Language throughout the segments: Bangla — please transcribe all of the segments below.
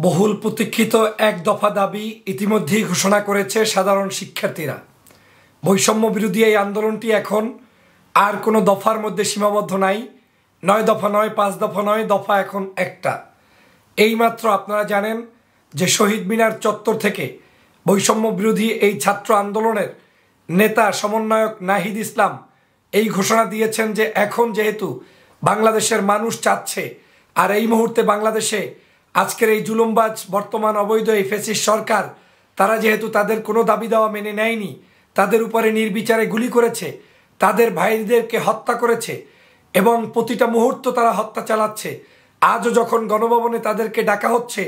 বহুল প্রতীক্ষিত এক দফা দাবি ইতিমধ্যেই ঘোষণা করেছে সাধারণ শিক্ষার্থীরা। বৈষম্য বিরোধী এই আন্দোলনটি এখন আর কোনো দফার মধ্যে সীমাবদ্ধ নাই। 9 দফা নয়, 5 দফা নয়, দফা এখন একটা। এইমাত্র আপনারা জানেন যে শহীদ মিনার চত্বর থেকে বৈষম্য বিরোধী এই ছাত্র আন্দোলনের নেতা সমন্বয়ক নাহিদ ইসলাম এই ঘোষণা দিয়েছেন যে এখন যেহেতু বাংলাদেশের মানুষ চাচ্ছে, আর এই মুহূর্তে বাংলাদেশে আজকের এই জুলুমবাজ বর্তমান অবৈধ এই ফ্যাসিস্ট সরকার, তারা যেহেতু তাদের কোনো দাবি দেওয়া মেনে নেয়নি, তাদের উপরে নির্বিচারে গুলি করেছে, তাদের ভাইদেরকে হত্যা করেছে এবং প্রতিটা মুহূর্ত তারা হত্যা চালাচ্ছে। আজও যখন গণভবনে তাদেরকে ডাকা হচ্ছে,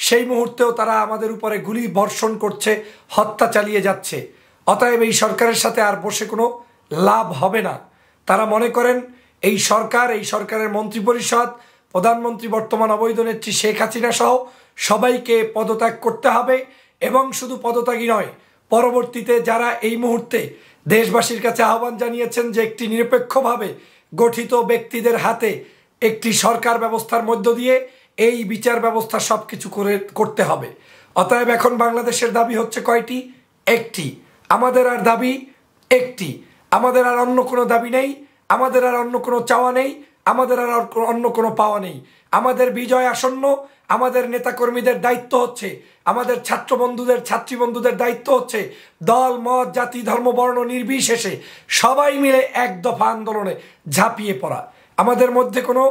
সেই মুহূর্তেও তারা আমাদের উপরে গুলি বর্ষণ করছে, হত্যা চালিয়ে যাচ্ছে। অতএব এই সরকারের সাথে আর বসে কোনো লাভ হবে না। তারা মনে করেন এই সরকারের মন্ত্রিপরিষদ, প্রধানমন্ত্রী বর্তমান অবৈধ নেত্রী শেখ হাসিনা সহ সবাইকে পদত্যাগ করতে হবে। এবং শুধু পদত্যাগই নয়, পরবর্তীতে যারা এই মুহূর্তে দেশবাসীর কাছে আহ্বান জানিয়েছেন যে একটি নিরপেক্ষভাবে গঠিত ব্যক্তিদের হাতে একটি সরকার ব্যবস্থার মধ্য দিয়ে এই বিচার ব্যবস্থা সব কিছু করতে হবে। অতএব এখন বাংলাদেশের দাবি হচ্ছে কয়টি? একটি। আমাদের আর দাবি একটি। আমাদের আর অন্য কোনো দাবি নেই, আমাদের আর অন্য কোনো চাওয়া নেই, আমাদের আর অন্য কোনো পাওয়া নেই। আমাদের বিজয় আসন্ন। আমাদের নেতাকর্মীদের দায়িত্ব হচ্ছে, আমাদের ছাত্র বন্ধুদের ছাত্রী বন্ধুদের দায়িত্ব হচ্ছে দল মত জাতি ধর্ম বর্ণ নির্বিশেষে সবাই মিলে এক দফা আন্দোলনে ঝাঁপিয়ে পড়া। আমাদের মধ্যে কোনো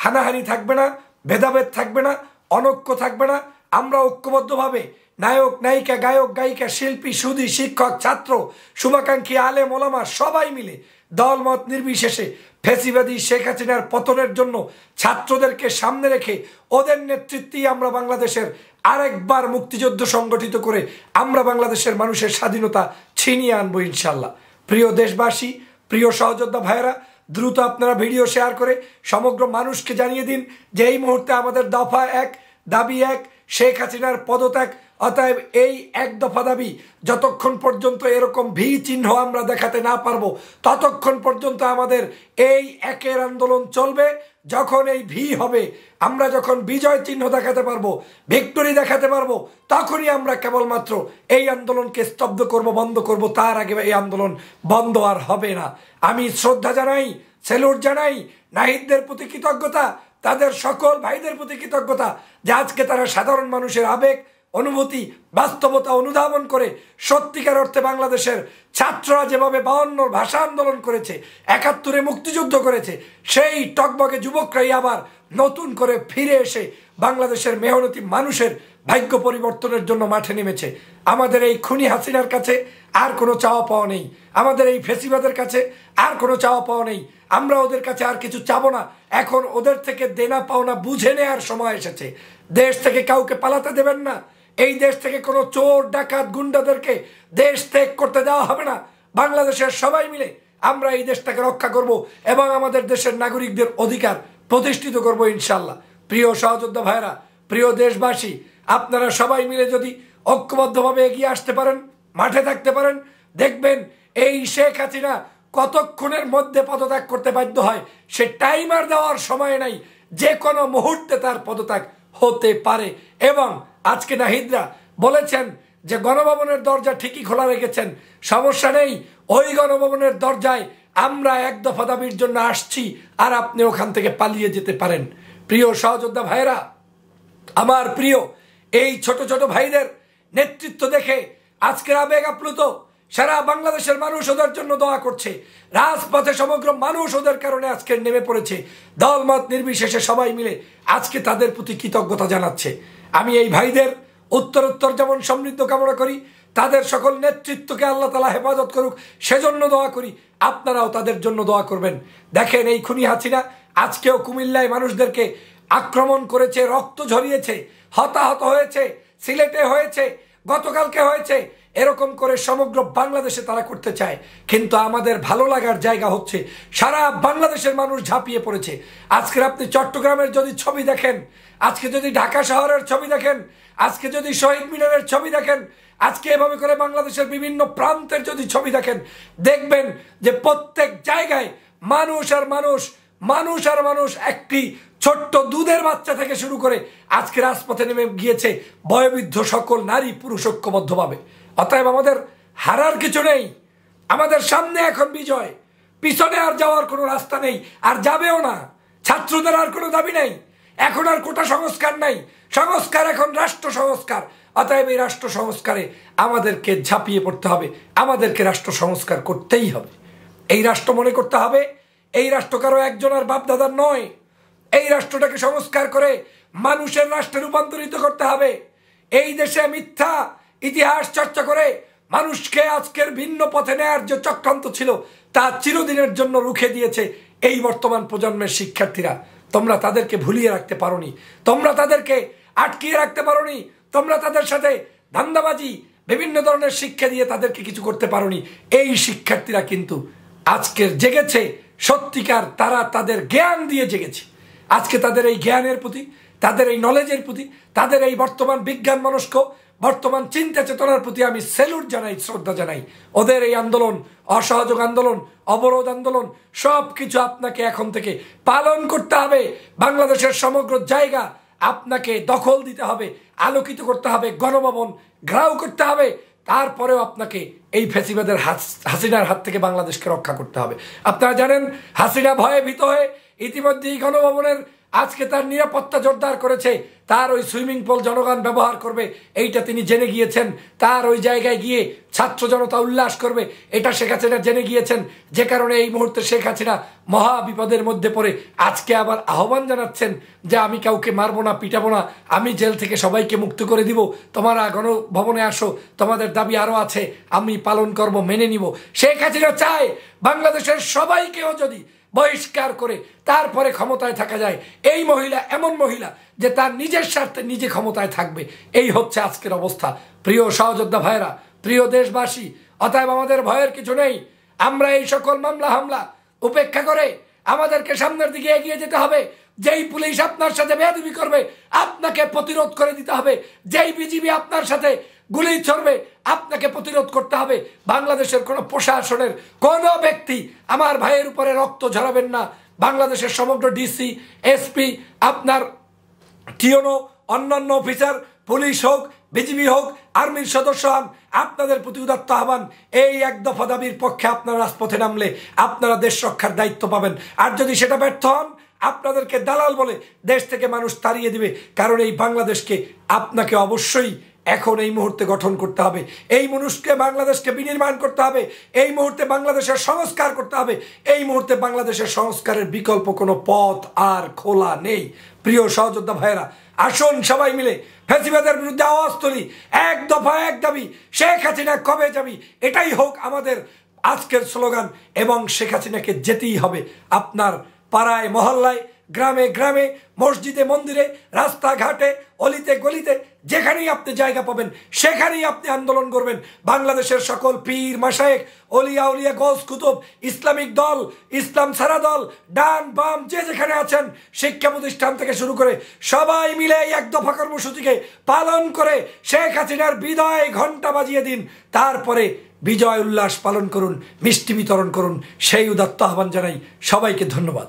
হানাহানি থাকবে না, ভেদাভেদ থাকবে না, অনৈক্য থাকবে না। আমরা ঐক্যবদ্ধভাবে নায়ক নায়িকা গায়ক গায়িকা শিল্পী সুধী শিক্ষক ছাত্র শুভাকাঙ্ক্ষী আলেম ওলামা সবাই মিলে দল মত নির্বিশেষে ফ্যাসিবাদী শেখ হাসিনার পতনের জন্য ছাত্রদেরকে সামনে রেখে ওদের নেতৃত্বেই আমরা বাংলাদেশের আরেকবার মুক্তিযুদ্ধ সংগঠিত করে আমরা বাংলাদেশের মানুষের স্বাধীনতা ছিনিয়ে আনবো ইনশাল্লাহ। প্রিয় দেশবাসী, প্রিয় সহযোদ্ধা ভাইয়েরা, দ্রুত আপনারা ভিডিও শেয়ার করে সমগ্র মানুষকে জানিয়ে দিন যে এই মুহূর্তে আমাদের দফা এক, দাবি এক, শেখ হাসিনার পদত্যাগ। অতএব এই এক দফা দাবি যতক্ষণ পর্যন্ত এরকম ভি চিহ্ন আমরা দেখাতে না পারবো, ততক্ষণ পর্যন্ত আমাদের এই একের আন্দোলন চলবে। যখন এই ভি হবে, আমরা যখন বিজয় চিহ্ন দেখাতে পারবো, ভিক্টোরি দেখাতে পারবো, তখনই আমরা কেবলমাত্র এই আন্দোলনকে স্তব্ধ করব, বন্ধ করব। তার আগে এই আন্দোলন বন্ধ আর হবে না। আমি শ্রদ্ধা জানাই, স্যালুট জানাই নাহিদদের প্রতি কৃতজ্ঞতা, তাদের সকল ভাইদের প্রতি কৃতজ্ঞতা যে আজকে তারা সাধারণ মানুষের আবেগ অনুভূতি বাস্তবতা অনুধাবন করে সত্যিকার অর্থে বাংলাদেশের ছাত্ররা যেভাবে 52 ভাষা আন্দোলন করেছে, 71-এ মুক্তিযুদ্ধ করেছে, সেই টকবগে যুবকরাই আবার নতুন করে ফিরে এসে বাংলাদেশের মেহনতি মানুষের ভাগ্য পরিবর্তনের জন্য মাঠে নেমেছে। আমাদের এই খুনি হাসিনার কাছে আর কোনো চাওয়া পাওয়া নেই, আমাদের এই ফেসিবাদের কাছে আর কোনো চাওয়া পাওয়া নেই। আমরা ওদের কাছে আর কিছু চাবো না। এখন ওদের থেকে দেনা পাওনা বুঝে নেওয়ার সময় এসেছে। দেশ থেকে কাউকে পালাতে দেবেন না। এই দেশ থেকে কোনো চোর ডাকাত গুন্ডাদেরকে দেশ ত্যাগ করতে দেওয়া হবে না। বাংলাদেশের সবাই মিলে আমরা এই দেশটাকে রক্ষা করব এবং আমাদের দেশের নাগরিকদের অধিকার প্রতিষ্ঠিত করব ইনশাল্লাহ। প্রিয় সহযোদ্ধা ভাইরা, প্রিয় দেশবাসী, আপনারা সবাই মিলে যদি ঐক্যবদ্ধভাবে এগিয়ে আসতে পারেন, মাঠে থাকতে পারেন, দেখবেন এই শেখ হাসিনা কতক্ষণের মধ্যে পদত্যাগ করতে বাধ্য হয়। সে টাইমার দেওয়ার সময় নাই, যে কোনো মুহূর্তে তার পদত্যাগ হতে পারে। এবং আজকে নাহিদরা বলেছেন যে গণভবনের দরজা ঠিকই খোলা রেখেছেন, সমস্যা নেই, ওই গণভবনের দরজায় আমরা এক দফা দাবির জন্য আসছি, আর আপনি ওখান থেকে পালিয়ে যেতে পারেন। প্রিয় সহযোদ্ধা ভাইরা, আমার প্রিয় এই ছোট ছোট ভাইদের নেতৃত্ব দেখে আজকের আবেগ আপ্লুত। সারা বাংলাদেশের মানুষ ওদের জন্য দোয়া করছে, রাজপথে সমগ্র মানুষ ওদের কারণে আজকে নেমে পড়েছে। দলমত নির্বিশেষে সবাই মিলে আজকে তাদের প্রতি কৃতজ্ঞতা জানাচ্ছে। আমি এই ভাইদের উত্তরোত্তর যেমন সমৃদ্ধ কামনা করি, তাদের সকল নেতৃত্বকে আল্লাহ তাআলা হেফাজত করুক সেজন্য দোয়া করি। আপনারাও তাদের জন্য দোয়া করবেন। দেখেন এই খুনি হাসিনা আজকেও কুমিল্লায় মানুষদেরকে আক্রমণ করেছে, রক্ত ঝরিয়েছে, হতাহত হয়েছে, সিলেটে হয়েছে, গতকালকে হয়েছে। এরকম করে সমগ্র বাংলাদেশে তারা করতে চায়, কিন্তু আমাদের ভালো লাগার জায়গা হচ্ছে সারা বাংলাদেশের মানুষ ঝাঁপিয়ে পড়েছে। আজকে আপনি চট্টগ্রামের যদি ছবি দেখেন, আজকে যদি ঢাকা শহরের ছবি দেখেন, আজকে যদি শহীদ মিনারের ছবি দেখেন, আজকে এভাবে করে বাংলাদেশের বিভিন্ন প্রান্তের যদি ছবি দেখেন, দেখবেন যে প্রত্যেক জায়গায় মানুষ আর মানুষ, মানুষ আর মানুষ একটি ছোট্ট দুধের বাচ্চা থেকে শুরু করে আজকে রাজপথে নেমে গিয়েছে বয়োবৃদ্ধ সকল নারী পুরুষ ঐক্যবদ্ধভাবে। অতএব আমাদের হারার কিছু নেই, আমাদের সামনে এখন বিজয়, পিছনে আর যাওয়ার কোনো রাস্তা নেই, আর যাবেও না। ছাত্রদের আর কোনো দাবি নেই, এখন আর কোটা সংস্কার নাই, সংস্কার এখন রাষ্ট্র সংস্কার। অতএব এই রাষ্ট্র সংস্কারে আমাদেরকে ঝাঁপিয়ে পড়তে হবে, আমাদেরকে রাষ্ট্র সংস্কার করতেই হবে। এই রাষ্ট্র মনে করতে হবে এই রাষ্ট্র কারো একজনের বাপদাদার নয়, এই রাষ্ট্রটাকে সংস্কার করে মানুষের রাষ্ট্রে রূপান্তরিত করতে হবে। এই দেশে মিথ্যা ইতিহাস চর্চা করে মানুষকে আজকের ভিন্ন পথে নেয়ার যে চক্রান্ত ছিল তা চিরদিনের জন্য রুখে দিয়েছে এই বর্তমান প্রজন্মের শিক্ষার্থীরা। তোমরা তাদেরকে ভুলিয়ে রাখতে পারোনি, তোমরা তাদেরকে আটকিয়ে রাখতে পারোনি, তোমরা তাদের সাথে ধান্দাবাজি বিভিন্ন ধরনের শিক্ষা দিয়ে তাদেরকে কিছু করতে পারোনি। এই শিক্ষার্থীরা কিন্তু আজকের জেগেছে সত্যিকার, তারা তাদের জ্ঞান দিয়ে জেগেছে। আজকে তাদের এই জ্ঞানের প্রতি, তাদের এই নলেজের প্রতি, তাদের এই বর্তমান বিজ্ঞান মনস্ক বর্তমান চিন্তা চেতনার প্রতি আমি স্যালুট জানাই, শ্রদ্ধা জানাই। ওদের এই আন্দোলন, অসহযোগ আন্দোলন, অবরোধ আন্দোলন সব কিছু আপনাকে এখন থেকে পালন করতে হবে। বাংলাদেশের সমগ্র জায়গা আপনাকে দখল দিতে হবে, আলোকিত করতে হবে, গণভবন ঘেরাও করতে হবে। তারপরেও আপনাকে এই ফ্যাসিবাদের হাসিনার হাত থেকে বাংলাদেশকে রক্ষা করতে হবে। আপনারা জানেন হাসিনা ভয়ে ভীত হয়ে ইতিমধ্যেই গণভবনের আজকে তার নিরাপত্তা জোরদার করেছে। তার ওই সুইমিং পুল জনগণ ব্যবহার করবে এইটা তিনি জেনে গিয়েছেন। তার ওই জায়গায় গিয়ে ছাত্র জনতা উল্লাস করবে এটা শেখ হাসিনা জেনে গিয়েছেন। যে কারণে এই মুহূর্তে শেখ হাসিনা মহা বিপদের মধ্যে পড়ে আজকে আবার আহ্বান জানাচ্ছেন যে আমি কাউকে মারবো না, পিটাবো না, আমি জেল থেকে সবাইকে মুক্ত করে দিব, তোমরা গণভবনে আসো, তোমাদের দাবি আরো আছে, আমি পালন করব, মেনে নিব। শেখ হাসিনা চায় বাংলাদেশের সবাইকেও যদি বহিষ্কার করে তারপরে ক্ষমতায় থাকা যায়। এই মহিলা এমন মহিলা যে তার নিজের স্বার্থে নিজে ক্ষমতায় থাকবে। এই হচ্ছে আজকের অবস্থা। প্রিয় সহযোদ্ধা ভাইরা, প্রিয় দেশবাসী, অতএব আমাদের ভয়ের কিছু নেই। আমরা এই সকল মামলা হামলা উপেক্ষা করে আমাদেরকে সামনের দিকে এগিয়ে যেতে হবে। যেই পুলিশ আপনার সাথে বেয়াদবি করবে আপনাকে প্রতিরোধ করে দিতে হবে। যেই বিজিবি আপনার সাথে গুলি ছড়বে আপনাকে প্রতিরোধ করতে হবে। বাংলাদেশের কোনো প্রশাসনের কোনো ব্যক্তি আমার ভাইয়ের উপরে রক্ত ঝরাবেন না। বাংলাদেশের সমগ্র ডিসি, এসপি, আপনার টিওনো, অন্যান্য অফিসার, পুলিশ হোক, বিজিবি হোক, আর্মির সদস্য হন, আপনাদের প্রতি উদাত্ত আহ্বান, এই এক দফা দাবির পক্ষে আপনারা রাজপথে নামলে আপনারা দেশ রক্ষার দায়িত্ব পাবেন। আর যদি সেটা ব্যর্থ হন আপনাদেরকে দালাল বলে দেশ থেকে মানুষ তাড়িয়ে দিবে। কারণ এই বাংলাদেশকে আপনাকে অবশ্যই এখন এই মুহূর্তে গঠন করতে হবে, এই বাংলাদেশকে বিনির্মাণ করতে হবে, এই মুহূর্তে বাংলাদেশের সংস্কার করতে হবে। এই মুহূর্তে বাংলাদেশের সংস্কারের বিকল্প কোনো পথ আর খোলা নেই। প্রিয় সহযোদ্ধা ভাইয়েরা, আসুন সবাই মিলে ফ্যাসিবাদের বিরুদ্ধে আওয়াজ তুলি। এক দফা এক দাবি, শেখ হাসিনা কবে যাবি, এটাই হোক আমাদের আজকের স্লোগান। এবং শেখ হাসিনাকে যেতেই হবে। আপনার পাড়ায় মহল্লায়, গ্রামে গ্রামে, মসজিদে মন্দিরে, রাস্তাঘাটে, অলিতে গলিতে যেখানেই আপনি জায়গা পাবেন সেখানেই আপনি আন্দোলন করবেন। বাংলাদেশের সকল পীর মাশায়েখ, অলিয়া উলিয়া, গৌস কুতুব, ইসলামিক দল, ইসলাম ছাড়া দল, ডান বাম যে যেখানে আছেন, শিক্ষা প্রতিষ্ঠান থেকে শুরু করে সবাই মিলে এই এক দফা কর্মসূচিকে পালন করে শেখ হাসিনার বিদায় ঘণ্টা বাজিয়ে দিন। তারপরে বিজয় উল্লাস পালন করুন, মিষ্টি বিতরণ করুন। সেই উদাত্ত আহ্বান জানাই। সবাইকে ধন্যবাদ।